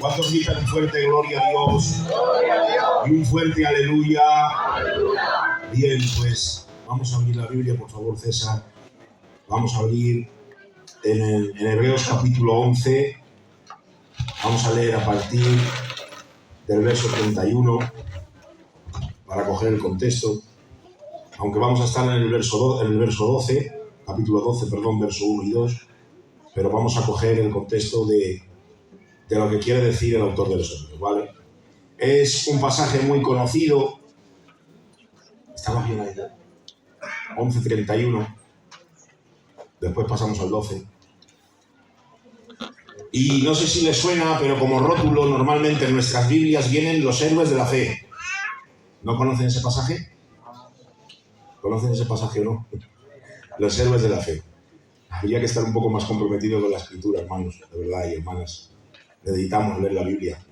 ¿Cuántos gritan un fuerte gloria a Dios? Y un fuerte aleluya. Bien, pues vamos a abrir la Biblia, por favor, César. Vamos a abrir en Hebreos capítulo 11. Vamos a leer a partir del verso 31 para coger el contexto. Aunque vamos a estar en el verso 12, capítulo 12, perdón, verso 1 y 2, pero vamos a coger el contexto de lo que quiere decir el autor de los Hebreos, ¿vale? Es un pasaje muy conocido. Estamos bien ahí, 11:31. Después pasamos al 12. Y no sé si les suena, pero como rótulo normalmente en nuestras Biblias vienen los héroes de la fe. ¿No conocen ese pasaje? ¿Conocen ese pasaje o no? Los héroes de la fe. Habría que estar un poco más comprometido con la escritura, hermanos, de verdad, y hermanas. Necesitamos leer la Biblia.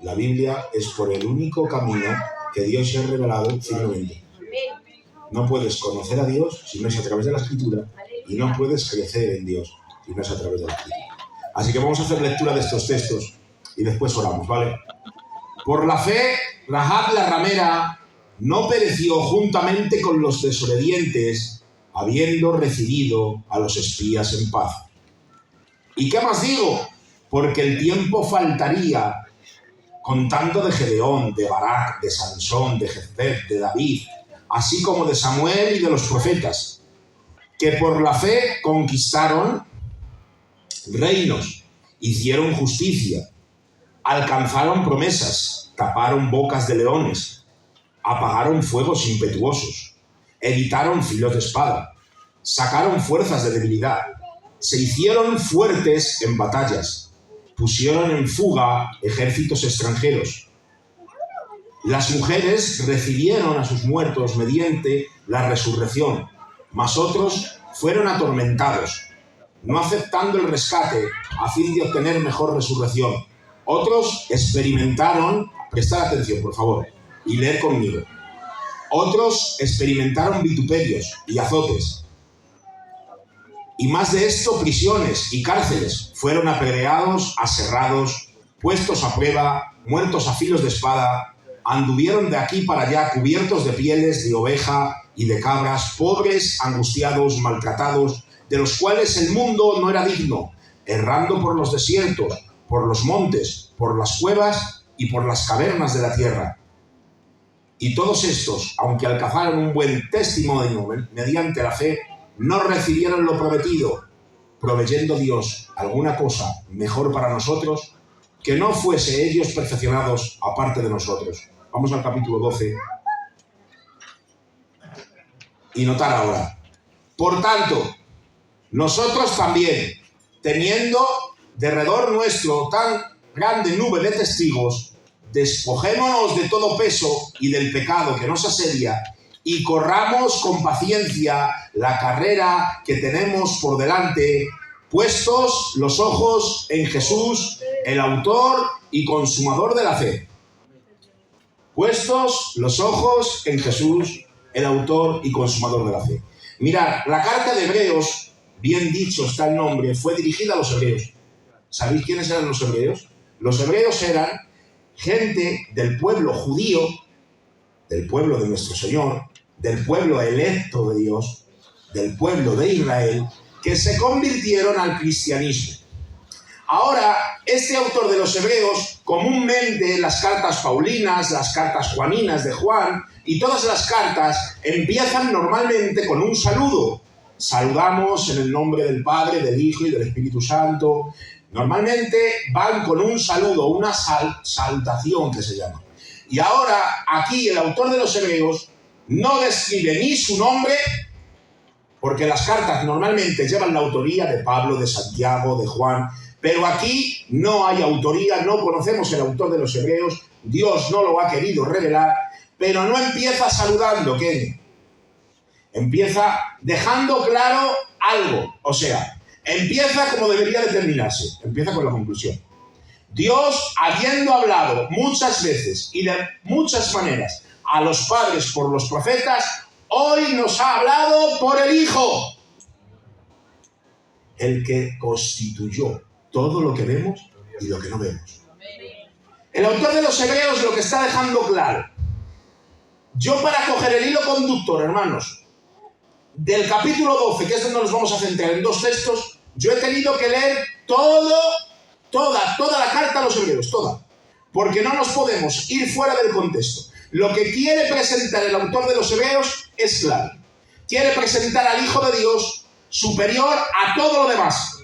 La Biblia es por el único camino que Dios se ha revelado firmemente. No puedes conocer a Dios si no es a través de la escritura, y no puedes crecer en Dios si no es a través de la escritura. Así que vamos a hacer lectura de estos textos y después oramos, ¿vale? Por la fe, Rahab la ramera no pereció juntamente con los desobedientes, habiendo recibido a los espías en paz. ¿Y qué más digo? Porque el tiempo faltaría contando de Gedeón, de Barak, de Sansón, de Jefté, de David, así como de Samuel y de los profetas, que por la fe conquistaron reinos, hicieron justicia, alcanzaron promesas, taparon bocas de leones, apagaron fuegos impetuosos, evitaron filos de espada, sacaron fuerzas de debilidad, se hicieron fuertes en batallas, pusieron en fuga ejércitos extranjeros. Las mujeres recibieron a sus muertos mediante la resurrección, mas otros fueron atormentados, no aceptando el rescate a fin de obtener mejor resurrección. Otros experimentaron, prestad atención por favor, y leer conmigo. Otros experimentaron vituperios y azotes. Y más de esto, prisiones y cárceles. Fueron apedreados, aserrados, puestos a prueba, muertos a filos de espada. Anduvieron de aquí para allá cubiertos de pieles de oveja y de cabras, pobres, angustiados, maltratados, de los cuales el mundo no era digno, errando por los desiertos, por los montes, por las cuevas y por las cavernas de la tierra. Y todos estos, aunque alcanzaron un buen testimonio mediante la fe, no recibieron lo prometido, proveyendo Dios alguna cosa mejor para nosotros, que no fuese ellos perfeccionados aparte de nosotros. Vamos al capítulo 12. Y notar ahora. Por tanto, nosotros también, teniendo derredor nuestro tan grande nube de testigos, despojémonos de todo peso y del pecado que nos asedia, y corramos con paciencia la carrera que tenemos por delante, puestos los ojos en Jesús, el autor y consumador de la fe. Puestos los ojos en Jesús, el autor y consumador de la fe. Mirad, la carta de Hebreos, bien dicho está el nombre, fue dirigida a los hebreos. ¿Sabéis quiénes eran los hebreos? Los hebreos eran gente del pueblo judío, del pueblo de nuestro Señor, del pueblo electo de Dios, del pueblo de Israel, que se convirtieron al cristianismo. Ahora, este autor de los Hebreos, comúnmente las cartas paulinas, las cartas juaninas de Juan y todas las cartas empiezan normalmente con un saludo. Saludamos en el nombre del Padre, del Hijo y del Espíritu Santo. Normalmente van con un saludo, una salutación que se llama. Y ahora, aquí el autor de los Hebreos no describe ni su nombre, porque las cartas normalmente llevan la autoría de Pablo, de Santiago, de Juan, pero aquí no hay autoría, no conocemos el autor de los Hebreos, Dios no lo ha querido revelar, pero no empieza saludando, ¿qué? Empieza dejando claro algo, o sea, empieza como debería de terminarse, empieza con la conclusión. Dios, habiendo hablado muchas veces y de muchas maneras a los padres por los profetas, hoy nos ha hablado por el Hijo, el que constituyó todo lo que vemos y lo que no vemos. El autor de los Hebreos lo que está dejando claro. Yo, para coger el hilo conductor, hermanos, del capítulo 12, que es donde nos vamos a centrar en dos textos, yo he tenido que leer toda la carta a los Hebreos, toda. Porque no nos podemos ir fuera del contexto. Lo que quiere presentar el autor de los Hebreos es claro. Quiere presentar al Hijo de Dios superior a todo lo demás.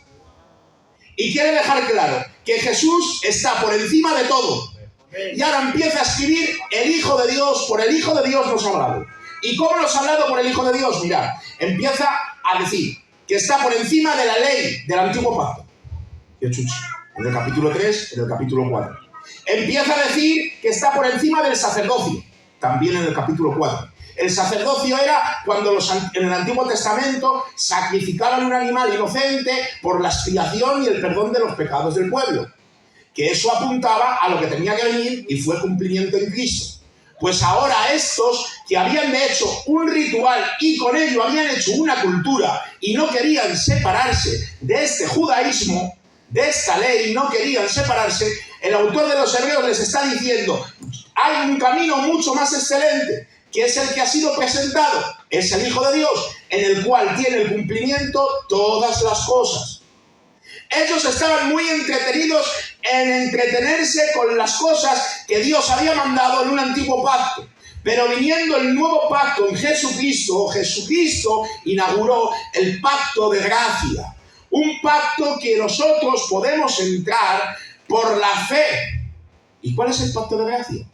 Y quiere dejar claro que Jesús está por encima de todo. Y ahora empieza a escribir el Hijo de Dios, por el Hijo de Dios nos ha hablado. ¿Y cómo nos ha hablado por el Hijo de Dios? Mirad, empieza a decir que está por encima de la ley del antiguo pacto. En el capítulo 3, en el capítulo 4. Empieza a decir que está por encima del sacerdocio, también en el capítulo 4. El sacerdocio era cuando en el Antiguo Testamento sacrificaban un animal inocente por la expiación y el perdón de los pecados del pueblo. Que eso apuntaba a lo que tenía que venir y fue cumplimiento en Cristo. Pues ahora estos que habían hecho un ritual y con ello habían hecho una cultura y no querían separarse de este judaísmo, de esta ley, no querían separarse, el autor de los Hebreos les está diciendo, hay un camino mucho más excelente, que es el que ha sido presentado, es el Hijo de Dios, en el cual tiene el cumplimiento todas las cosas. Ellos estaban muy entretenidos en entretenerse con las cosas que Dios había mandado en un antiguo pacto. Pero viniendo el nuevo pacto en Jesucristo, Jesucristo inauguró el pacto de gracia. Un pacto que nosotros podemos entrar por la fe. ¿Y cuál es el pacto de gracia?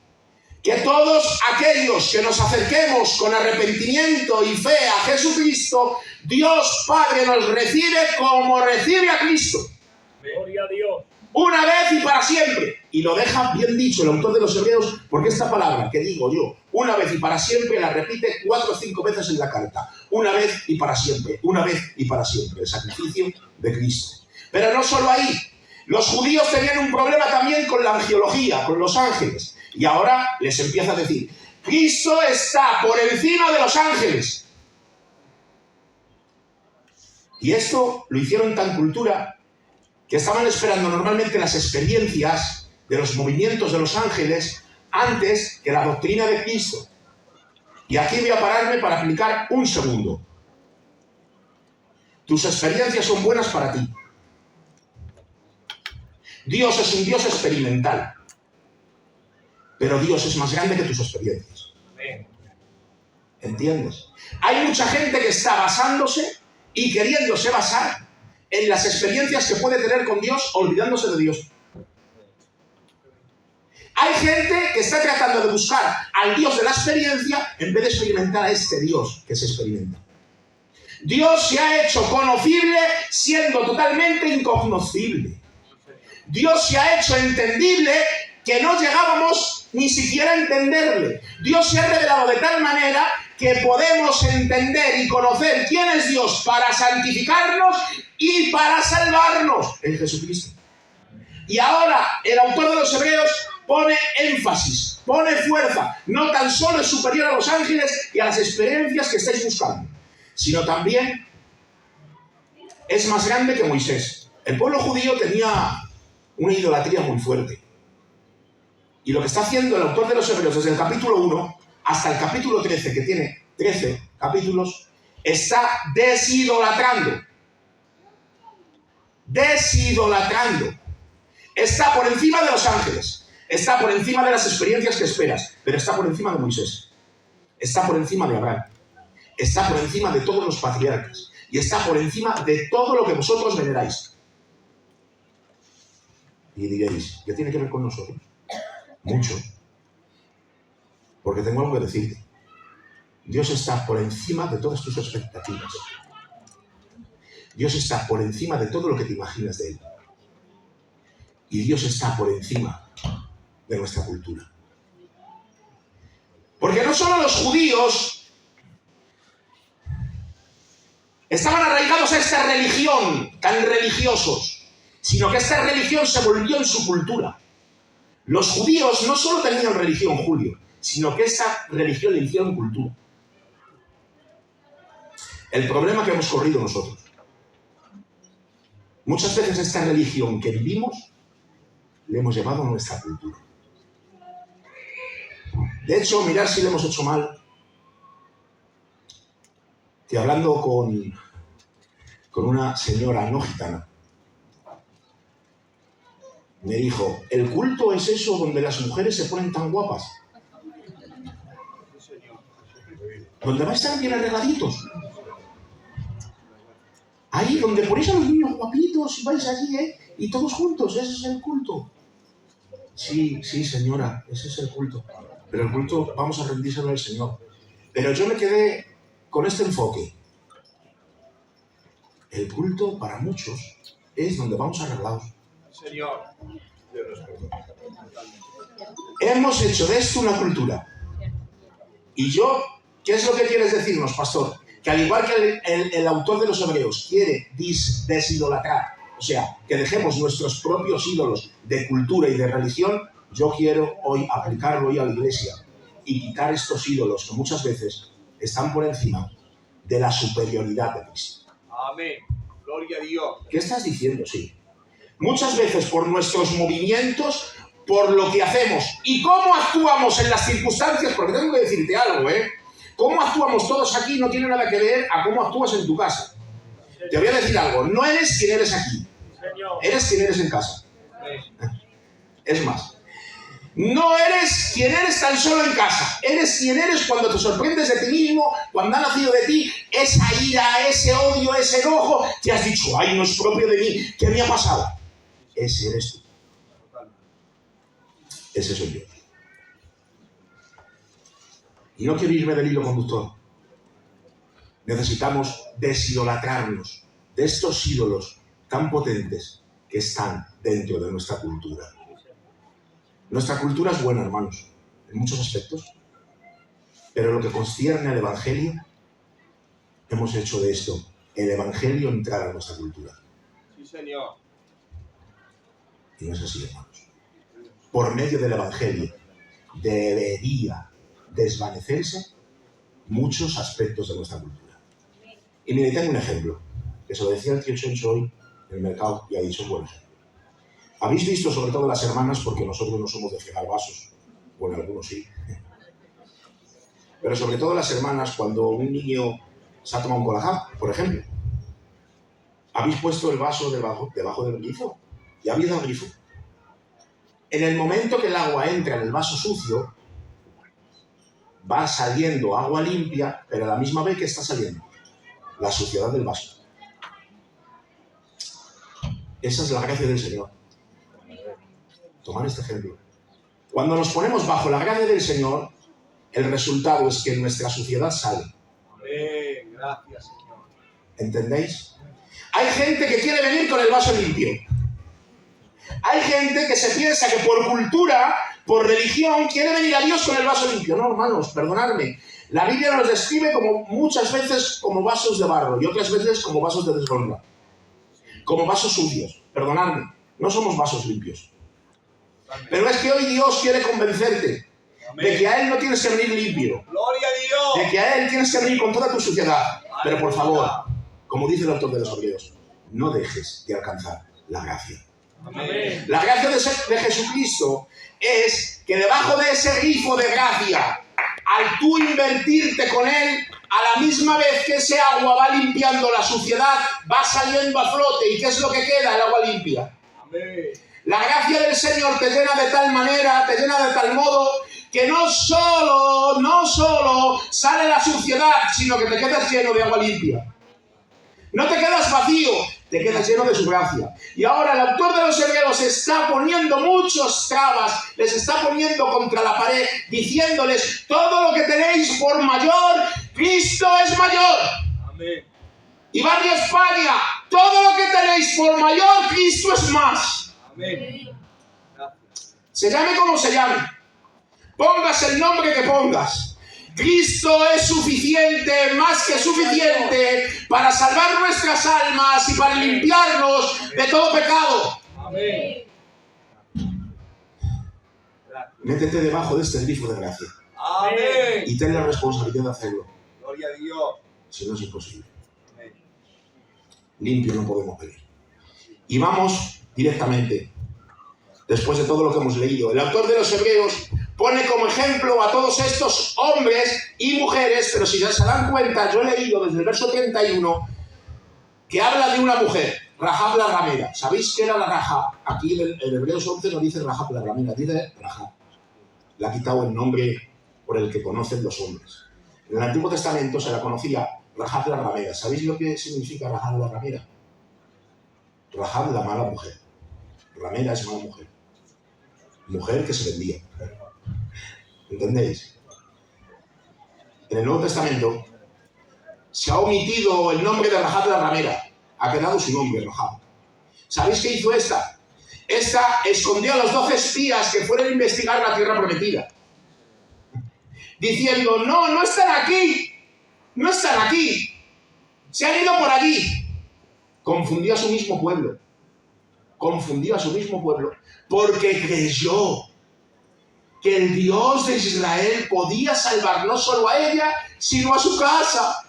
Que todos aquellos que nos acerquemos con arrepentimiento y fe a Jesucristo, Dios Padre nos recibe como recibe a Cristo. Gloria a Dios. Una vez y para siempre. Y lo deja bien dicho el autor de los Hebreos, porque esta palabra que digo yo, una vez y para siempre, la repite 4 o 5 veces en la carta. Una vez y para siempre. Una vez y para siempre. El sacrificio de Cristo. Pero no solo ahí. Los judíos tenían un problema también con la angelología, con los ángeles. Y ahora les empieza a decir, Cristo está por encima de los ángeles. Y esto lo hicieron tan cultura que estaban esperando normalmente las experiencias de los movimientos de los ángeles antes que la doctrina de Cristo. Y aquí voy a pararme para aplicar un segundo. Tus experiencias son buenas para ti. Dios es un Dios experimental. Pero Dios es más grande que tus experiencias. ¿Entiendes? Hay mucha gente que está basándose y queriéndose basar en las experiencias que puede tener con Dios, olvidándose de Dios. Hay gente que está tratando de buscar al Dios de la experiencia en vez de experimentar a este Dios que se experimenta. Dios se ha hecho conocible siendo totalmente incognoscible. Dios se ha hecho entendible que no llegábamos ni siquiera a entenderle. Dios se ha revelado de tal manera que podemos entender y conocer quién es Dios para santificarnos y para salvarnos en Jesucristo. Y ahora el autor de los Hebreos pone énfasis, pone fuerza. No tan solo es superior a los ángeles y a las experiencias que estáis buscando, sino también es más grande que Moisés. El pueblo judío tenía una idolatría muy fuerte. Y lo que está haciendo el autor de los Hebreos desde el capítulo 1 hasta el capítulo 13, que tiene 13 capítulos, está desidolatrando. Desidolatrando. Está por encima de los ángeles. Está por encima de las experiencias que esperas. Pero está por encima de Moisés. Está por encima de Abraham. Está por encima de todos los patriarcas. Y está por encima de todo lo que vosotros veneráis. Y diréis, ¿qué tiene que ver con nosotros? Mucho. Porque tengo algo que decirte. Dios está por encima de todas tus expectativas. Dios está por encima de todo lo que te imaginas de Él. Y Dios está por encima de nuestra cultura. Porque no solo los judíos estaban arraigados a esta religión, tan religiosos, sino que esta religión se volvió en su cultura. Los judíos no solo tenían religión, Julio, sino que esta religión le hicieron cultura. El problema que hemos corrido nosotros. Muchas veces esta religión que vivimos, le hemos llevado a nuestra cultura. De hecho, mirar si le hemos hecho mal. Que hablando con una señora no gitana, me dijo, ¿el culto es eso donde las mujeres se ponen tan guapas? Donde vais tan bien arregladitos. Ahí donde ponéis a los niños guapitos y vais allí, y todos juntos, ese es el culto. Sí, señora, ese es el culto. Pero el culto vamos a rendírselo al Señor. Pero yo me quedé con este enfoque. El culto para muchos es donde vamos arreglados. Señor. Hemos hecho de esto una cultura. Y yo, ¿qué es lo que quieres decirnos, pastor? Que al igual que el autor de los Hebreos quiere desidolatrar, o sea, que dejemos nuestros propios ídolos de cultura y de religión, yo quiero hoy aplicarlo hoy a la iglesia y quitar estos ídolos que muchas veces están por encima de la superioridad de Cristo. Amén. Gloria a Dios. ¿Qué estás diciendo? Sí. Muchas veces por nuestros movimientos, por lo que hacemos y cómo actuamos en las circunstancias, porque tengo que decirte algo, cómo actuamos todos aquí no tiene nada que ver a cómo actúas en tu casa. Te voy a decir algo, no eres quien eres aquí, eres quien eres en casa. Es más, no eres quien eres tan solo en casa, eres quien eres cuando te sorprendes de ti mismo, cuando ha nacido de ti esa ira, ese odio, ese enojo, te has dicho, ay, no es propio de mí, ¿qué me ha pasado? Ese eres tú. Ese soy yo. Y no quiero irme del hilo conductor. Necesitamos desidolatrarnos de estos ídolos tan potentes que están dentro de nuestra cultura. Nuestra cultura es buena, hermanos, en muchos aspectos, pero lo que concierne al Evangelio, hemos hecho de esto, el Evangelio entrar a nuestra cultura. Sí, Señor. Y no es así, hermanos. Por medio del Evangelio debería desvanecerse muchos aspectos de nuestra cultura. Y mire, tengo un ejemplo, que se lo decía el tío Chencho hoy en el mercado y ha dicho, bueno, habéis visto sobre todo las hermanas, porque nosotros no somos de fregar vasos, bueno, algunos sí, pero sobre todo las hermanas, cuando un niño se ha tomado un colacao, por ejemplo, habéis puesto el vaso debajo del grifo y ha habido el grifo. En el momento que el agua entra en el vaso sucio, va saliendo agua limpia, pero a la misma vez que está saliendo la suciedad del vaso. Esa es la gracia del Señor. Tomar este ejemplo. Cuando nos ponemos bajo la gracia del Señor, el resultado es que nuestra suciedad sale. Amén. Gracias, Señor. ¿Entendéis? Hay gente que quiere venir con el vaso limpio. Hay gente que se piensa que por cultura, por religión, quiere venir a Dios con el vaso limpio. No, hermanos, perdonadme. La Biblia nos describe como muchas veces como vasos de barro y otras veces como vasos de deshonra. Como vasos sucios. Perdonadme. No somos vasos limpios. Pero es que hoy Dios quiere convencerte de que a Él no tienes que venir limpio. Gloria a Dios. De que a Él tienes que venir con toda tu suciedad. Pero por favor, como dice el autor de los Hebreos, no dejes de alcanzar la gracia. Amén. La gracia de Jesucristo es que debajo de ese grifo de gracia, al tú invertirte con Él, a la misma vez que ese agua va limpiando la suciedad, va saliendo a flote. ¿Y qué es lo que queda? El agua limpia. Amén. La gracia del Señor te llena de tal manera, te llena de tal modo, que no solo sale la suciedad, sino que te quedas lleno de agua limpia. No te quedas vacío, te quedas lleno de su gracia. Y ahora el autor de los Hebreos está poniendo muchos trabas, les está poniendo contra la pared, diciéndoles, todo lo que tenéis por mayor, Cristo es mayor. Amén. Y Barrio España, todo lo que tenéis por mayor, Cristo es más. Amén. Se llame como se llame, pongas el nombre que pongas, Cristo es suficiente, más que suficiente, para salvar nuestras almas y para limpiarnos de todo pecado. Amén. Métete debajo de este grifo de gracia. Amén. Y ten la responsabilidad de hacerlo. Gloria a Dios. Si no es imposible. Amén. Limpio no podemos pedir. Y vamos directamente, después de todo lo que hemos leído. El autor de los Hebreos pone como ejemplo a todos estos hombres y mujeres, pero si ya se dan cuenta, yo he leído desde el verso 31 que habla de una mujer, Rahab la ramera. ¿Sabéis qué era la Rahab? Aquí en Hebreos 11 no dice Rahab la ramera, dice Rahab. Le ha quitado el nombre por el que conocen los hombres. En el Antiguo Testamento se la conocía Rahab la ramera. ¿Sabéis lo que significa Rahab la ramera? Rahab la mala mujer. Ramera es mala mujer. Mujer que se vendía. ¿Entendéis? En el Nuevo Testamento se ha omitido el nombre de Rahab la ramera. Ha quedado su nombre, Rahab. ¿Sabéis qué hizo esta? Esta escondió a los 12 espías que fueron a investigar la tierra prometida. Diciendo, no están aquí. No están aquí. Se han ido por allí. Confundió a su mismo pueblo. Confundió a su mismo pueblo. Porque creyó que el Dios de Israel podía salvar no solo a ella, sino a su casa.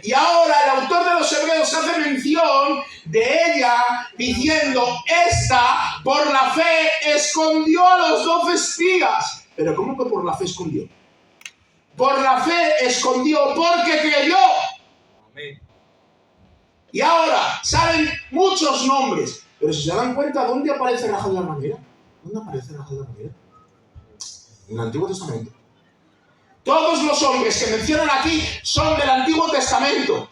Y ahora el autor de los Hebreos hace mención de ella diciendo, esta por la fe escondió a los 12 espías. Pero ¿cómo que por la fe escondió? Por la fe escondió porque creyó. Amén. Y ahora salen muchos nombres. Pero si se dan cuenta, ¿dónde aparece Rahab la ramera? ¿Dónde aparece Rahab la ramera? En el Antiguo Testamento. Todos los hombres que mencionan aquí son del Antiguo Testamento.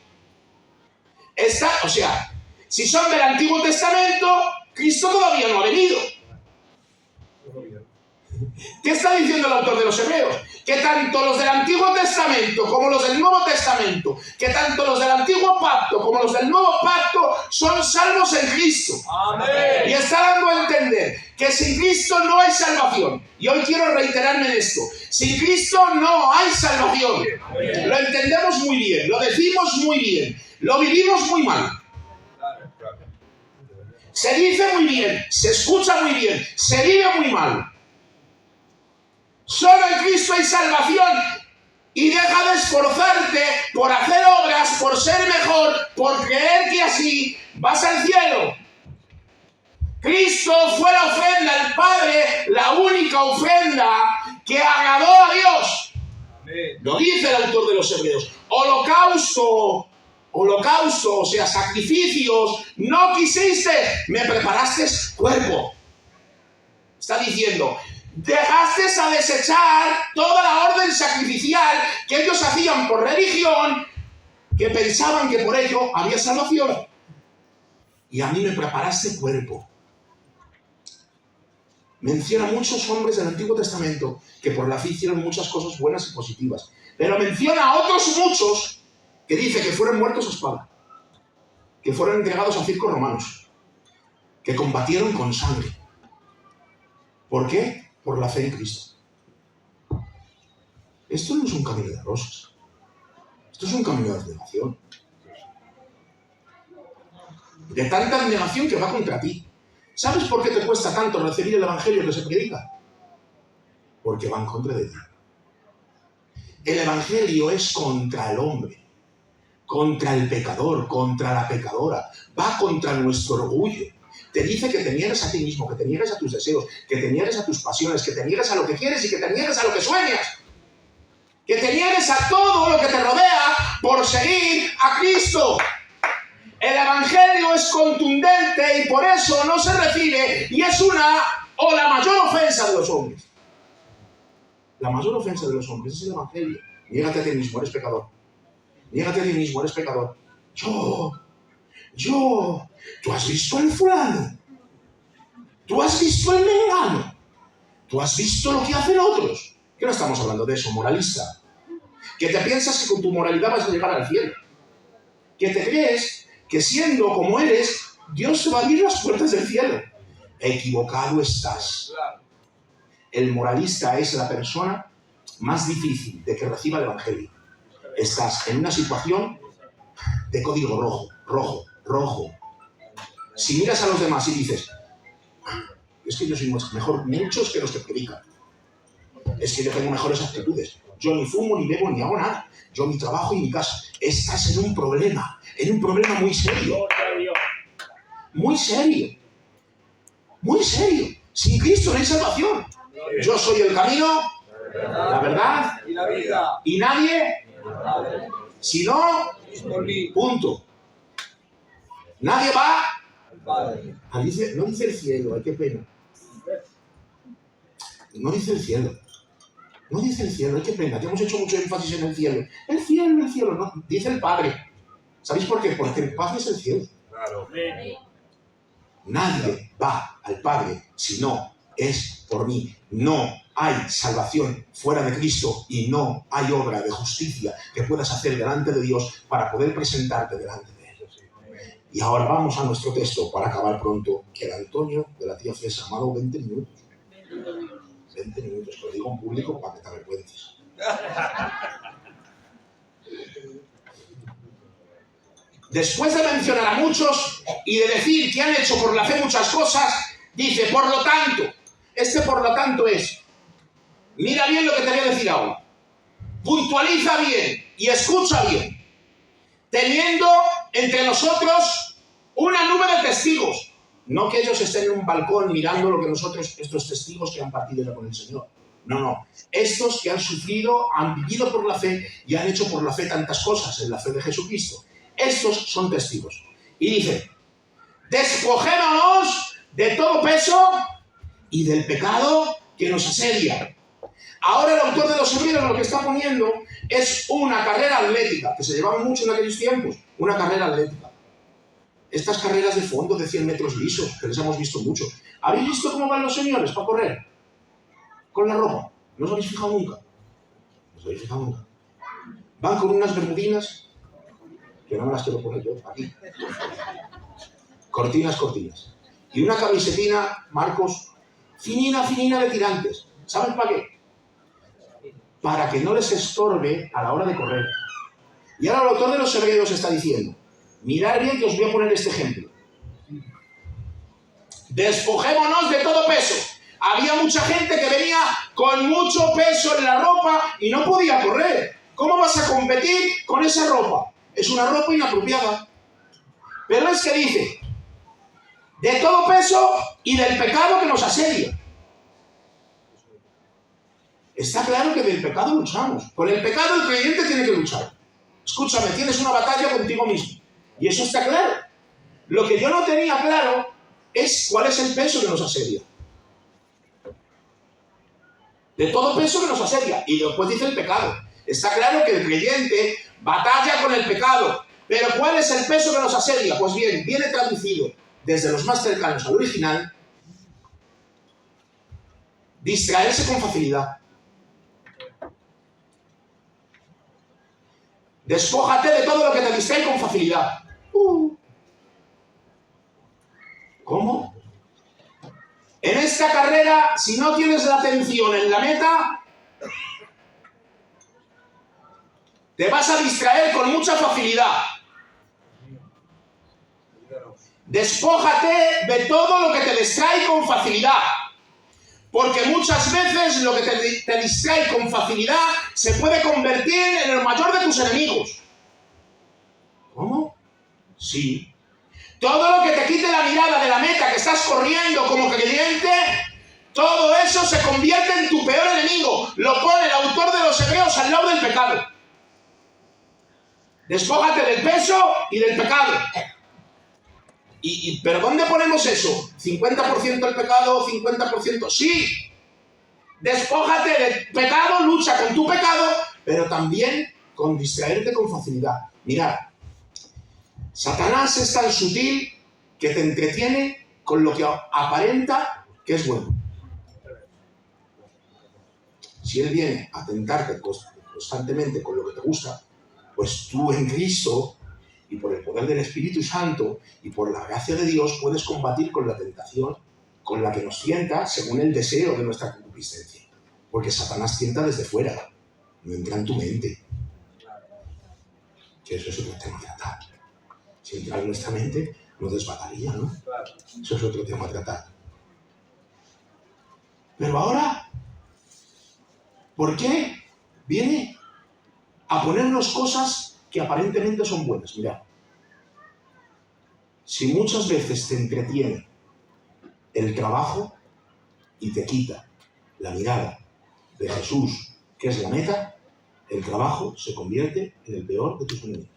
O sea, si son del Antiguo Testamento, Cristo todavía no ha venido. ¿Qué está diciendo el autor de los Hebreos? Que tanto los del Antiguo Testamento como los del Nuevo Testamento, que tanto los del Antiguo Pacto como los del Nuevo Pacto son salvos en Cristo. Amén. Y está dando a entender que sin Cristo no hay salvación. Y hoy quiero reiterarme en esto. Sin Cristo no hay salvación. Lo entendemos muy bien, lo decimos muy bien, lo vivimos muy mal. Se dice muy bien, se escucha muy bien, se vive muy mal. Solo en Cristo hay salvación y deja de esforzarte por hacer obras, por ser mejor, por creer que así vas al cielo. Cristo fue la ofrenda al Padre, la única ofrenda que agradó a Dios. Amén. Lo dice el autor de los Hebreos. Holocausto, o sea, sacrificios, no quisiste, me preparaste cuerpo. Está diciendo, dejaste a desechar toda la orden sacrificial que ellos hacían por religión, que pensaban que por ello había salvación. Y a mí me preparaste cuerpo. Menciona a muchos hombres del Antiguo Testamento que por la fe hicieron muchas cosas buenas y positivas. Pero menciona a otros muchos que dice que fueron muertos a espada, que fueron entregados a circos romanos, que combatieron con sangre. ¿Por qué? Por la fe en Cristo. Esto no es un camino de rosas. Esto es un camino de abnegación. De tanta abnegación que va contra ti. ¿Sabes por qué te cuesta tanto recibir el evangelio que se predica? Porque va en contra de ti. El evangelio es contra el hombre, contra el pecador, contra la pecadora. Va contra nuestro orgullo. Te dice que te niegues a ti mismo, que te niegues a tus deseos, que te niegues a tus pasiones, que te niegues a lo que quieres y que te niegues a lo que sueñas. Que te niegues a todo lo que te rodea por seguir a Cristo. El evangelio es contundente y por eso no se recibe y es la mayor ofensa de los hombres. La mayor ofensa de los hombres es el evangelio. Niégate a ti mismo, eres pecador. Niégate a ti mismo, eres pecador. ¿Tú has visto al fulano? ¿Tú has visto el mengano? ¿Tú has visto lo que hacen otros? Que no estamos hablando de eso, moralista. Que te piensas que con tu moralidad vas a llegar al cielo. Que te crees que siendo como eres, Dios te va a abrir las puertas del cielo. Equivocado estás. El moralista es la persona más difícil de que reciba el evangelio. Estás en una situación de código rojo. Si miras a los demás y dices, es que yo soy mejor muchos que los que predican. Es que yo tengo mejores actitudes. Yo ni fumo, ni bebo, ni hago nada. Yo mi trabajo y mi casa. Estás en un problema muy serio. Muy serio. Sin Cristo no hay salvación. Yo soy el camino, la verdad y la vida. y nadie, si no, Por mí, punto. Nadie va. al Padre. No dice el cielo, ay, qué pena. No dice el cielo. No dice el cielo, ay, qué pena. Ya hemos hecho mucho énfasis en el cielo. El cielo, no. Dice el Padre. ¿Sabéis por qué? Porque el Padre es el cielo. Claro. Nadie va al Padre si no es por mí. No hay salvación fuera de Cristo y no hay obra de justicia que puedas hacer delante de Dios para poder presentarte delante de Él. Y ahora vamos a nuestro texto para acabar pronto, que el Antonio de la tía César me ha dado 20 minutos. 20 minutos, lo digo en público para que te avergüences. Después de mencionar a muchos y de decir que han hecho por la fe muchas cosas, dice, por lo tanto, por lo tanto es, mira bien lo que te voy a decir ahora, puntualiza bien y escucha bien, teniendo entre nosotros una nube de testigos, no que ellos estén en un balcón mirando lo que nosotros, estos testigos que han partido ya con el Señor, no, estos que han sufrido, han vivido por la fe y han hecho por la fe tantas cosas en la fe de Jesucristo. Estos son testigos. Y dice, despojémonos de todo peso y del pecado que nos asedia. Ahora el autor de los Hebreos lo que está poniendo es una carrera atlética, que se llevaba mucho en aquellos tiempos, una carrera atlética. Estas carreras de fondo de 100 metros lisos, que les hemos visto mucho. ¿Habéis visto cómo van los señores para correr? Con la ropa. ¿No os habéis fijado nunca? ¿No os habéis fijado nunca? Van con unas bermudinas que no me las quiero poner yo, aquí. Cortinas. Y una camisetina, Marcos, finina de tirantes. ¿Saben para qué? Para que no les estorbe a la hora de correr. Y ahora el autor de los Hebreos está diciendo, mirad bien que os voy a poner este ejemplo. Despojémonos de todo peso. Había mucha gente que venía con mucho peso en la ropa y no podía correr. ¿Cómo vas a competir con esa ropa? Es una ropa inapropiada. Pero es que dice, de todo peso y del pecado que nos asedia. Está claro que del pecado luchamos. Con el pecado el creyente tiene que luchar. Escúchame, tienes una batalla contigo mismo. Y eso está claro. Lo que yo no tenía claro es cuál es el peso que nos asedia. De todo peso que nos asedia. Y después dice el pecado. Está claro que el creyente batalla con el pecado. Pero ¿cuál es el peso que nos asedia? Pues bien, viene traducido desde los más cercanos al original. Distraerse con facilidad. Despójate de todo lo que te distrae con facilidad. ¿Cómo? En esta carrera, si no tienes la atención en la meta, te vas a distraer con mucha facilidad. Despójate de todo lo que te distrae con facilidad. Porque muchas veces lo que te distrae con facilidad se puede convertir en el mayor de tus enemigos. ¿Cómo? Sí. Todo lo que te quite la mirada de la meta que estás corriendo como creyente, todo eso se convierte en tu peor enemigo. Lo pone el autor de los Hebreos al lado del pecado. Despójate del peso y del pecado. ¿Pero dónde ponemos eso? ¿50% el pecado, 50%? Sí. Despójate del pecado, lucha con tu pecado, pero también con distraerte con facilidad. Mirad, Satanás es tan sutil que te entretiene con lo que aparenta que es bueno. Si él viene a tentarte constantemente con lo que te gusta, pues tú en Cristo y por el poder del Espíritu Santo y por la gracia de Dios puedes combatir con la tentación con la que nos tienta según el deseo de nuestra concupiscencia. Porque Satanás tienta desde fuera, no entra en tu mente. Que eso es otro tema a tratar. Si entra en nuestra mente, nos desbataría, ¿no? Eso es otro tema a tratar. Pero ahora, ¿por qué viene a ponernos cosas que aparentemente son buenas? Mirad, si muchas veces te entretiene el trabajo, y te quita la mirada de Jesús, que es la meta, el trabajo se convierte en el peor de tus enemigos.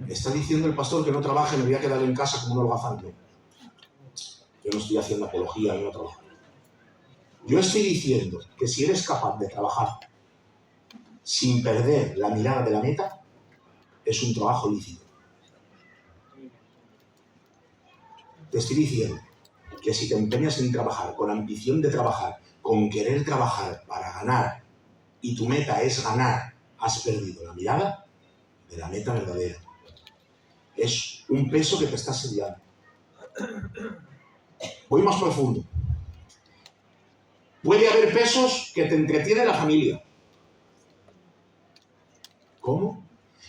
Está diciendo el pastor que no trabaje, me voy a quedar en casa como un holgazán. No. Yo no estoy haciendo apología de no trabajar. Yo estoy diciendo que si eres capaz de trabajar sin perder la mirada de la meta, es un trabajo lícito. Te estoy diciendo que si te empeñas en trabajar con ambición de trabajar, con querer trabajar para ganar, y tu meta es ganar, has perdido la mirada de la meta verdadera. Es un peso que te está asediando. Voy más profundo. Puede haber pesos que te entretiene la familia. ¿Cómo?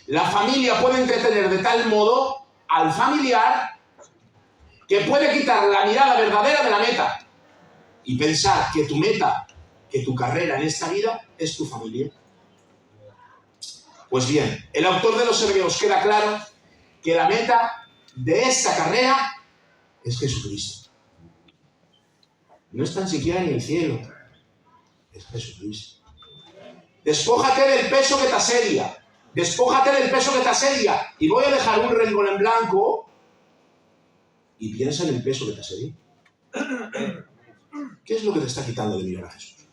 La familia puede entretener de tal modo al familiar que puede quitar la mirada verdadera de la meta y pensar que tu meta, que tu carrera en esta vida es tu familia. Pues bien, el autor de los Hebreos queda claro que la meta de esta carrera es Jesucristo. No es tan siquiera ni el cielo, es Jesucristo. Despójate del peso que te asedia. Despójate del peso que te asedia. Y voy a dejar un renglón en blanco y piensa en el peso que te asedia. ¿Qué es lo que te está quitando de mirar a Jesús?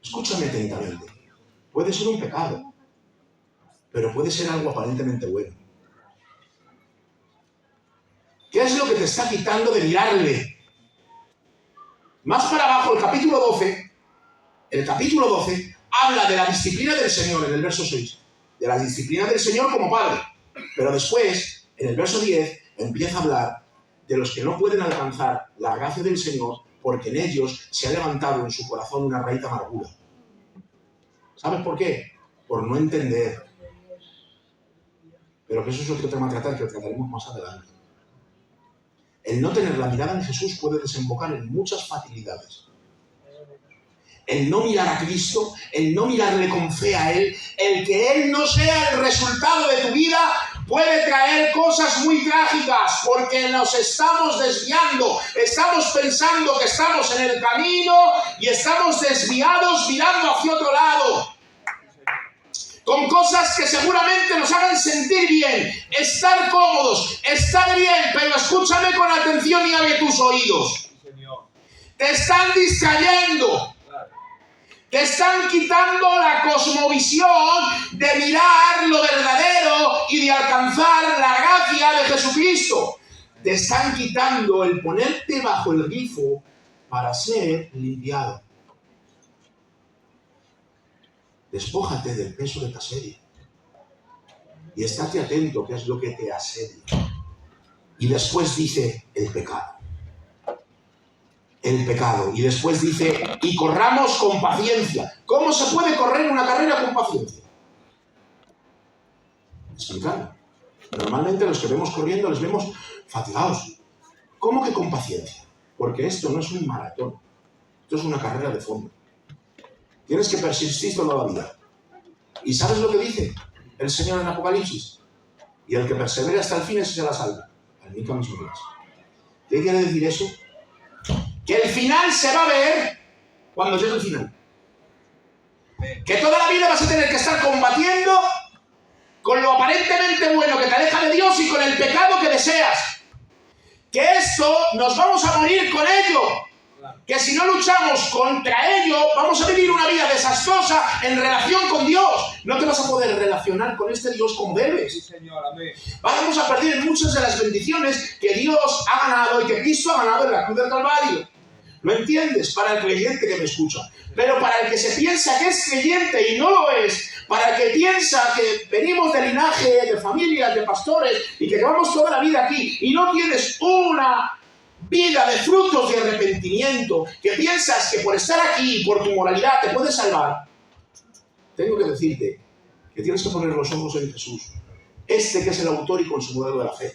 Escúchame atentamente. Puede ser un pecado, pero puede ser algo aparentemente bueno. ¿Qué es lo que te está quitando de mirarle? Más para abajo, el capítulo 12 habla de la disciplina del Señor en el verso 6, de la disciplina del Señor como Padre. Pero después, en el verso 10, empieza a hablar de los que no pueden alcanzar la gracia del Señor porque en ellos se ha levantado en su corazón una raíz de amargura. ¿Sabes por qué? Por no entender. Pero que eso es otro tema a tratar, que lo trataremos más adelante. El no tener la mirada en Jesús puede desembocar en muchas fatalidades. El no mirar a Cristo, el no mirarle con fe a Él, el que Él no sea el resultado de tu vida, puede traer cosas muy trágicas, porque nos estamos desviando, estamos pensando que estamos en el camino y estamos desviados mirando hacia otro lado, con cosas que seguramente nos hagan sentir bien, estar cómodos, estar bien, pero escúchame con atención y abre tus oídos. Te están distrayendo. Te están quitando la cosmovisión de mirar lo verdadero y de alcanzar la gracia de Jesucristo. Te están quitando el ponerte bajo el grifo para ser limpiado. Despójate del peso que te asedia. Y estate atento qué es lo que te asedia. Y después dice el pecado. El pecado. Y después dice, y corramos con paciencia. ¿Cómo se puede correr una carrera con paciencia? Explicando. Normalmente los que vemos corriendo les vemos fatigados. ¿Cómo que con paciencia? Porque esto no es un maratón. Esto es una carrera de fondo. Tienes que persistir toda la vida. ¿Y sabes lo que dice el Señor en Apocalipsis? Y el que persevere hasta el fin, ese será salvo. ¿Qué quiere decir eso? Que el final se va a ver cuando llegue el final. Que toda la vida vas a tener que estar combatiendo con lo aparentemente bueno que te aleja de Dios y con el pecado que deseas. Que esto nos vamos a morir con ello. Que si no luchamos contra ello, vamos a vivir una vida desastrosa en relación con Dios. No te vas a poder relacionar con este Dios como debes. Sí, Señor, amén. Vamos a perder muchas de las bendiciones que Dios ha ganado y que Cristo ha ganado en la cruz del Calvario. ¿Lo entiendes? Para el creyente que me escucha. Pero para el que se piensa que es creyente y no lo es, para el que piensa que venimos de linaje, de familias, de pastores y que llevamos toda la vida aquí y no tienes una vida de frutos de arrepentimiento, que piensas que por estar aquí, por tu moralidad, te puedes salvar, tengo que decirte que tienes que poner los ojos en Jesús, que es el autor y consumador de la fe.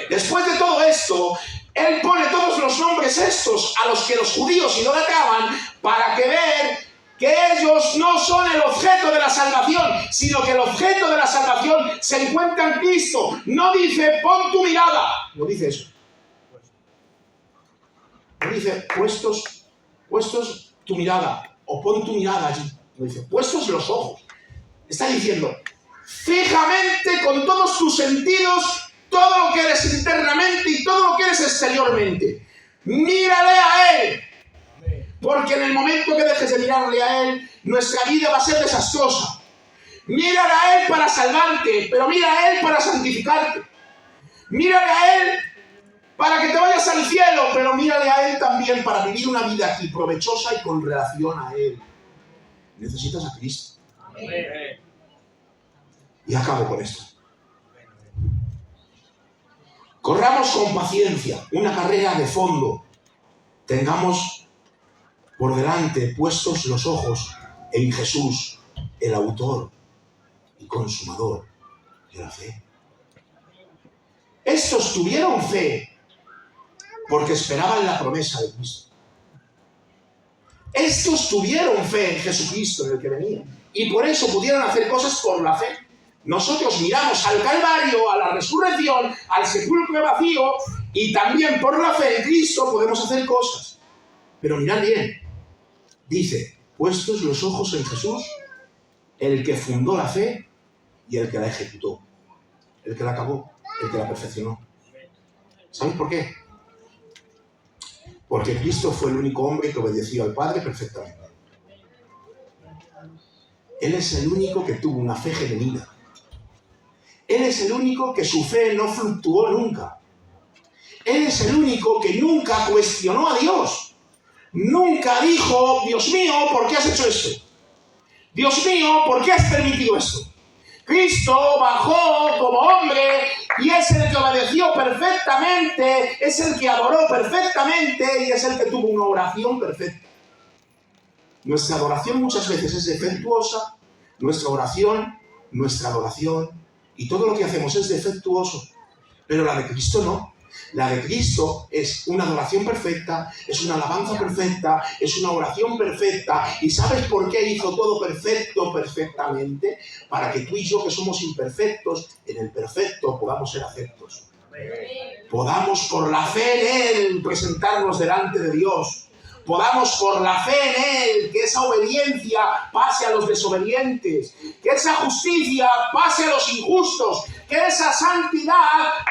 Después de todo esto, Él pone todos los nombres estos a los que los judíos idolatraban para que vean que ellos no son el objeto de la salvación, sino que el objeto de la salvación se encuentra en Cristo. No dice, pon tu mirada, no dice eso. No dice puestos tu mirada, o pon tu mirada allí. No dice puestos los ojos. Está diciendo, fijamente con todos tus sentidos, todo lo que eres internamente y todo lo que eres exteriormente. Mírale a Él. Porque en el momento que dejes de mirarle a Él, nuestra vida va a ser desastrosa. Mírale a Él para salvarte, pero mira a Él para santificarte. Mírale a Él para que te vayas al cielo, pero mírale a Él también para vivir una vida aquí provechosa y con relación a Él. Necesitas a Cristo. Y acabo con esto. Corramos con paciencia una carrera de fondo. Tengamos por delante puestos los ojos en Jesús, el autor y consumador de la fe. Estos tuvieron fe porque esperaban la promesa de Cristo. Estos tuvieron fe en Jesucristo, en el que venía, y por eso pudieron hacer cosas por la fe. Nosotros miramos al Calvario, a la resurrección, al sepulcro vacío, y también por la fe en Cristo podemos hacer cosas. Pero mirad bien, dice, puestos los ojos en Jesús, el que fundó la fe y el que la ejecutó, el que la acabó, el que la perfeccionó. ¿Sabéis por qué? Porque Cristo fue el único hombre que obedeció al Padre perfectamente. Él es el único que tuvo una fe genuina. Él es el único que su fe no fluctuó nunca. Él es el único que nunca cuestionó a Dios. Nunca dijo, Dios mío, ¿por qué has hecho esto? Dios mío, ¿por qué has permitido esto? Cristo bajó como hombre y es el que obedeció perfectamente, es el que adoró perfectamente y es el que tuvo una oración perfecta. Nuestra adoración muchas veces es defectuosa, nuestra oración, nuestra adoración y todo lo que hacemos es defectuoso, pero la de Cristo no. La de Cristo es una adoración perfecta, es una alabanza perfecta, es una oración perfecta. ¿Y sabes por qué hizo todo perfecto perfectamente? Para que tú y yo, que somos imperfectos, en el perfecto podamos ser aceptos. Podamos por la fe en Él presentarnos delante de Dios. Podamos por la fe en Él, que esa obediencia pase a los desobedientes, que esa justicia pase a los injustos, que esa santidad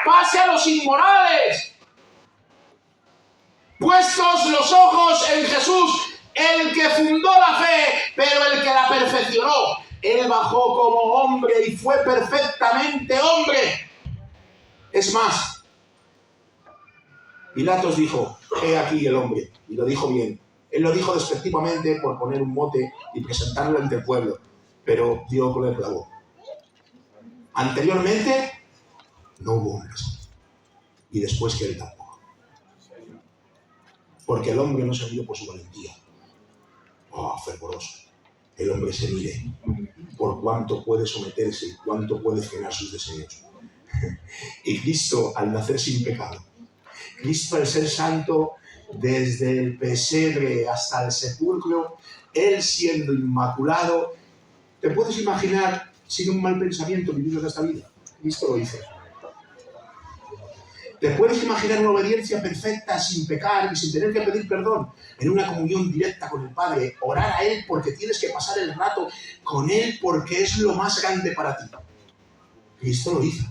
pase a los inmorales. Puestos los ojos en Jesús, el que fundó la fe, pero el que la perfeccionó. Él bajó como hombre y fue perfectamente hombre. Es más, Pilatos dijo, he aquí el hombre, y lo dijo bien. Él lo dijo despectivamente por poner un mote y presentarlo ante el pueblo, pero dio con el clavo. Anteriormente, no hubo hombres, y después que él tampoco. Porque el hombre no se midió por su valentía. Fervoroso. El hombre se mide por cuánto puede someterse y cuánto puede frenar sus deseos. Y Cristo, al nacer sin pecado, Cristo, al ser santo, desde el pesebre hasta el sepulcro, Él siendo inmaculado, ¿te puedes imaginar sin un mal pensamiento vivir en esta vida? Cristo lo hizo. ¿Te puedes imaginar una obediencia perfecta, sin pecar y sin tener que pedir perdón? En una comunión directa con el Padre, orar a Él porque tienes que pasar el rato con Él porque es lo más grande para ti. Cristo lo hizo.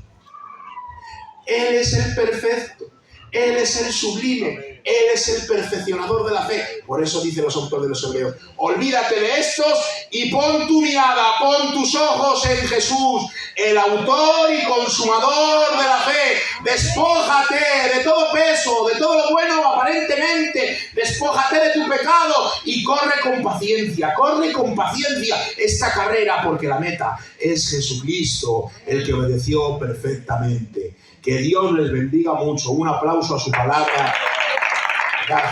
Él es el perfecto. Él es el sublime, Él es el perfeccionador de la fe. Por eso dicen los autores de los Hebreos, olvídate de estos y pon tu mirada, pon tus ojos en Jesús, el autor y consumador de la fe. Despójate de todo peso, de todo lo bueno aparentemente, despójate de tu pecado y corre con paciencia esta carrera, porque la meta es Jesucristo, el que obedeció perfectamente. Que Dios les bendiga mucho. Un aplauso a su palabra. Gracias.